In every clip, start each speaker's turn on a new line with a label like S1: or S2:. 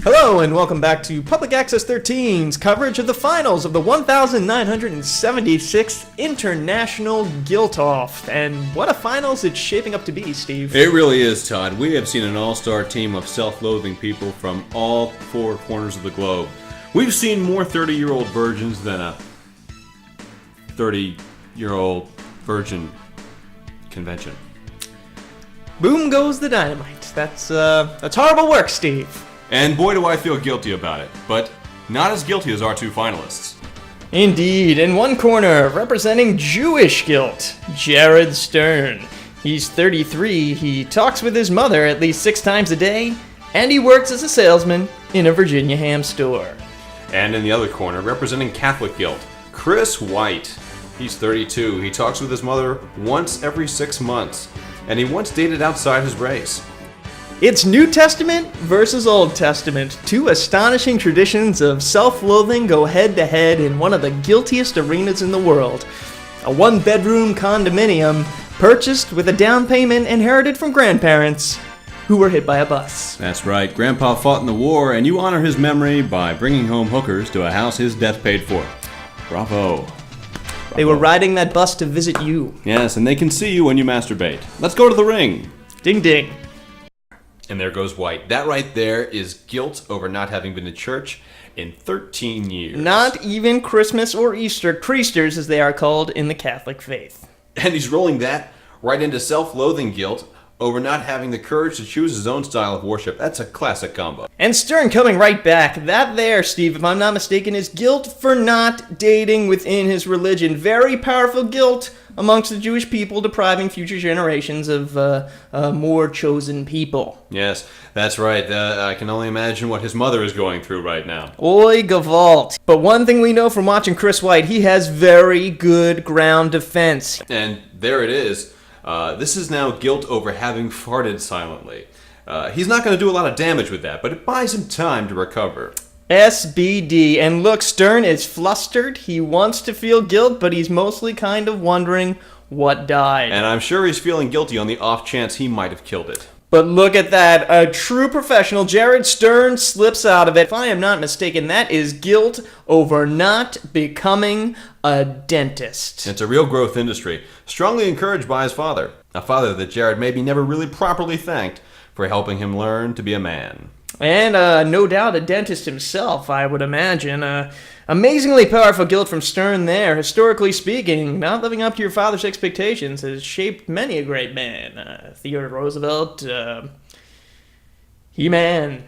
S1: Hello and welcome back to Public Access 13's coverage of the finals of the 1976th International Guilt-Off. And what a finals it's shaping up to be, Steve.
S2: It really is, Todd. We have seen an all-star team of self-loathing people from all four corners of the globe. We've seen more 30-year-old virgins than a 30-year-old virgin convention.
S1: Boom goes the dynamite. That's horrible work, Steve.
S2: And boy, do I feel guilty about it. But not as guilty as our two finalists.
S1: Indeed, in one corner, representing Jewish guilt, Jared Stern. He's 33, he talks with his mother at least 6 times a day, and he works as a salesman in a Virginia ham store.
S2: And in the other corner, representing Catholic guilt, Chris White. He's 32, he talks with his mother once every 6 months, and he once dated outside his race.
S1: It's New Testament versus Old Testament. Two astonishing traditions of self-loathing go head-to-head in one of the guiltiest arenas in the world. A one-bedroom condominium purchased with a down payment inherited from grandparents who were hit by a bus.
S2: That's right. Grandpa fought in the war, and you honor his memory by bringing home hookers to a house his death paid for. Bravo.
S1: They were riding that bus to visit you.
S2: Yes, and they can see you when you masturbate. Let's go to the ring.
S1: Ding ding.
S2: And there goes White. That right there is guilt over not having been to church in 13 years.
S1: Not even Christmas or Easter, Creasters as they are called in the Catholic faith.
S2: And he's rolling that right into self-loathing guilt over not having the courage to choose his own style of worship. That's a classic combo.
S1: And Stern coming right back. That there, Steve, if I'm not mistaken, is guilt for not dating within his religion. Very powerful guilt amongst the Jewish people, depriving future generations of more chosen people.
S2: Yes, that's right. I can only imagine what his mother is going through right now.
S1: Oy gevalt. But one thing we know from watching Chris White, he has very good ground defense.
S2: And there it is. This is now guilt over having farted silently. He's not going to do a lot of damage with that, but it buys him time to recover.
S1: SBD. And look, Stern is flustered. He wants to feel guilt, but he's mostly kind of wondering what died.
S2: And I'm sure he's feeling guilty on the off chance he might have killed it.
S1: But look at that. A true professional, Jared Stern, slips out of it. If I am not mistaken, that is guilt over not becoming a dentist.
S2: It's a real growth industry, strongly encouraged by his father. A father that Jared maybe never really properly thanked for helping him learn to be a man.
S1: And no doubt a dentist himself, I would imagine. Amazingly powerful guilt from Stern there. Historically speaking, not living up to your father's expectations has shaped many a great man. Theodore Roosevelt, He-Man.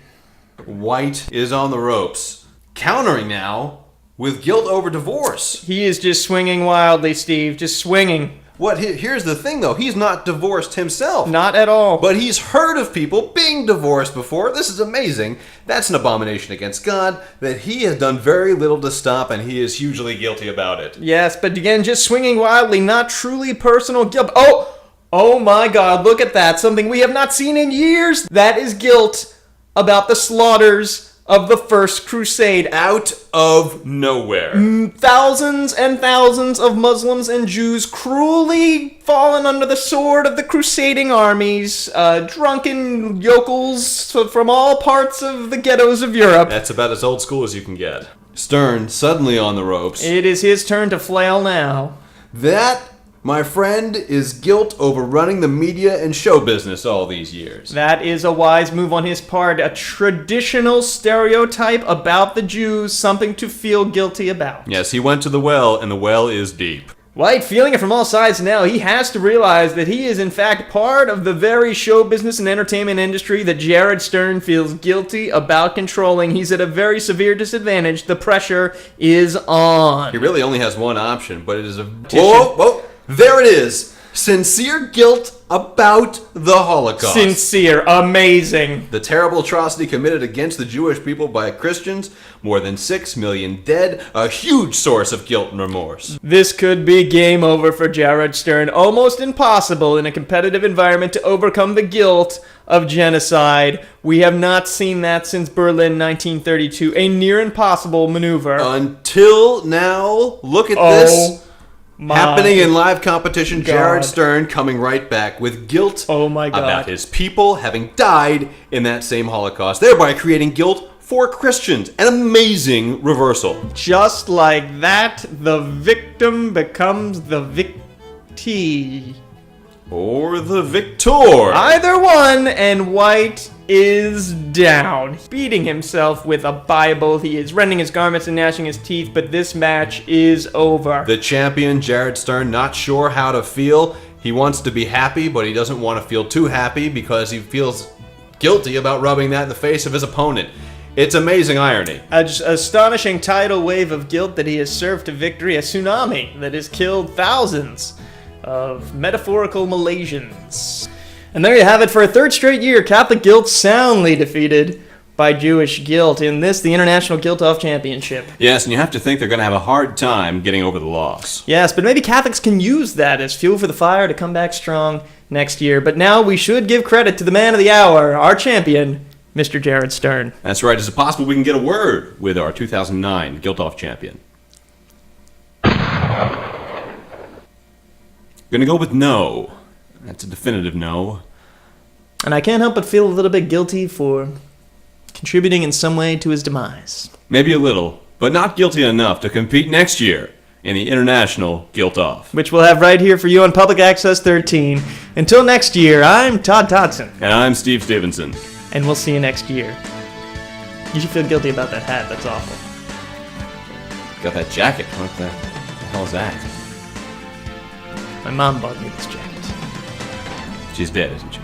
S2: White is on the ropes, countering now with guilt over divorce.
S1: He is just swinging wildly, Steve, just swinging.
S2: Here's the thing, though. He's not divorced himself.
S1: Not at all.
S2: But he's heard of people being divorced before. This is amazing. That's an abomination against God that he has done very little to stop, and he is hugely guilty about it.
S1: Yes, but again, just swinging wildly, not truly personal guilt. Oh my God, look at that. Something we have not seen in years. That is guilt about the slaughters of the First Crusade.
S2: Out of nowhere.
S1: Thousands and thousands of Muslims and Jews cruelly fallen under the sword of the crusading armies, drunken yokels from all parts of the ghettos of Europe.
S2: That's about as old school as you can get. Stern suddenly on the ropes.
S1: It is his turn to flail now.
S2: That, my friend, is guilt over running the media and show business all these years.
S1: That is a wise move on his part. A traditional stereotype about the Jews, something to feel guilty about.
S2: Yes, he went to the well, and the well is deep.
S1: White, feeling it from all sides now, he has to realize that he is in fact part of the very show business and entertainment industry that Jared Stern feels guilty about controlling. He's at a very severe disadvantage. The pressure is on.
S2: He really only has one option, but it is a... Whoa! There it is. Sincere guilt about the Holocaust.
S1: Sincere. Amazing.
S2: The terrible atrocity committed against the Jewish people by Christians. More than 6 million dead. A huge source of guilt and remorse.
S1: This could be game over for Jared Stern. Almost impossible in a competitive environment to overcome the guilt of genocide. We have not seen that since Berlin 1932. A near impossible maneuver.
S2: Until now, look at this. Happening in live competition, God. Jared Stern coming right back with guilt
S1: about
S2: his people having died in that same Holocaust, thereby creating guilt for Christians. An amazing reversal.
S1: Just like that, the victim becomes the victee.
S2: Or the victor.
S1: Either one, and White is down. Beating himself with a Bible, he is rending his garments and gnashing his teeth, but this match is over.
S2: The champion, Jared Stern, not sure how to feel. He wants to be happy, but he doesn't want to feel too happy because he feels guilty about rubbing that in the face of his opponent. It's amazing irony.
S1: An astonishing tidal wave of guilt that he has served to victory, a tsunami that has killed thousands of metaphorical Malaysians. And there you have it. For a third straight year, Catholic guilt soundly defeated by Jewish guilt in this, the International Guilt-Off Championship.
S2: Yes, and you have to think they're going to have a hard time getting over the loss.
S1: Yes, but maybe Catholics can use that as fuel for the fire to come back strong next year. But now we should give credit to the man of the hour, our champion, Mr. Jared Stern.
S2: That's right. Is it possible we can get a word with our 2009 Guilt-Off champion? Gonna go with no. That's a definitive no.
S1: And I can't help but feel a little bit guilty for contributing in some way to his demise.
S2: Maybe a little, but not guilty enough to compete next year in the International Guilt-Off.
S1: Which we'll have right here for you on Public Access 13. Until next year, I'm Todd Todson.
S2: And I'm Steve Stevenson.
S1: And we'll see you next year. You should feel guilty about that hat, that's awful.
S2: Got that jacket. What the hell is that?
S1: My mom bought me this jacket.
S2: She's dead, isn't she?